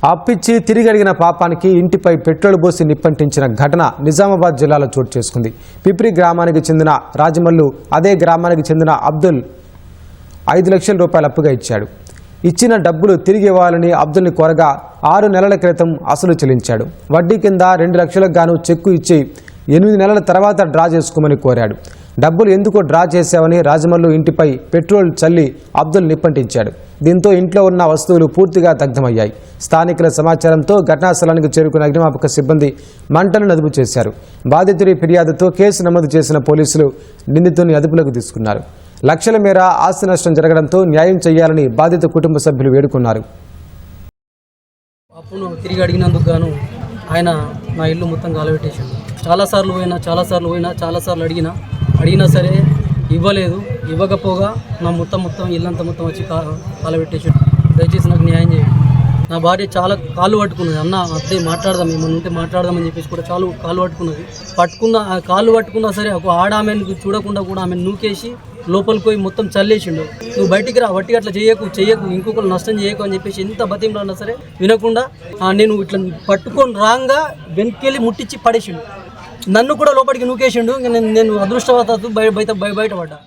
అప్పిచ్చి తిరిగి అడిగిన పాపానికి ఇంటిపై పెట్రోల్ పోసి నిప్పంటించిన ఘటన నిజామాబాద్ జిల్లాలో చోటు చేసుకుంది. పిప్రి గ్రామానికి చెందిన రాజమల్లు అదే గ్రామానికి చెందిన అబ్దుల్ 5 లక్షల రూపాయలు అప్పుగా ఇచ్చాడు. ఇచ్చిన డబ్బులు తిరిగి ఇవ్వాలని అబ్దుల్ని కోరగా 6 నెలల క్రితం అసలు చెల్లించాడు. వడ్డీ కింద 2 లక్షలకు గాను చెక్కు ఇచ్చి 8 నెలల తర్వాత డ్రా చేసుకోమని కోరాడు. డబ్బులు ఎందుకు డ్రా చేశావని రాజమల్లు ఇంటిపై పెట్రోల్ చల్లి అబ్దుల్ నిప్పంటించాడు. దీంతో ఇంట్లో ఉన్న వస్తువులు పూర్తిగా దగ్ధమయ్యాయి. స్థానికుల సమాచారంతో ఘటనా స్థలానికి చేరుకున్న అగ్నిమాపక సిబ్బంది మంటలను అదుపు చేశారు. బాధితుడి ఫిర్యాదుతో కేసు నమోదు చేసిన పోలీసులు నిందితుడిని అదుపులోకి తీసుకున్నారు. లక్షల మేర ఆస్తి నష్టం జరగడంతో న్యాయం చేయాలని బాధిత కుటుంబ సభ్యులు వేడుకున్నారు. అప్పును తిరిగి అడిగినందుకు గాను ఆయన నా ఇల్లు మొత్తం గాలబెట్టేసాడు. చాలాసార్లు పోయినా అడిగినా సరే ఇవ్వలేదు. ఇవ్వకపోగా నా మొత్తం ఇల్లంతా మొత్తం వచ్చి కాలబెట్టేసాడు. దయచేసి నాకు న్యాయం చేయండి. నా భార్య చాలా కాళ్ళు పట్టుకున్నది. అన్న అప్పుడే మాట్లాడదాం, ఏమన్నా ఉంటే మాట్లాడదామని చెప్పేసి కూడా కాళ్ళు పట్టుకున్నది. కాళ్ళు పట్టుకున్నా సరే ఒక ఆమెను చూడకుండా కూడా ఆమెను నూకేసి లోపలికి పోయి మొత్తం చల్లేసిండు. నువ్వు బయటికి రా, వట్టిగా అట్లా చేయకు, ఇంకొకరు నష్టం చేయకు అని చెప్పేసి ఎంత బతిమలో అన్నా సరే వినకుండా నేను ఇట్లా పట్టుకొని రాంగా వెనక్కి ముట్టించి పడేసిండు. నన్ను కూడా లోపలికి నూకేసిండు. నేను అదృష్టవశాత్తు బయటపడ్డా.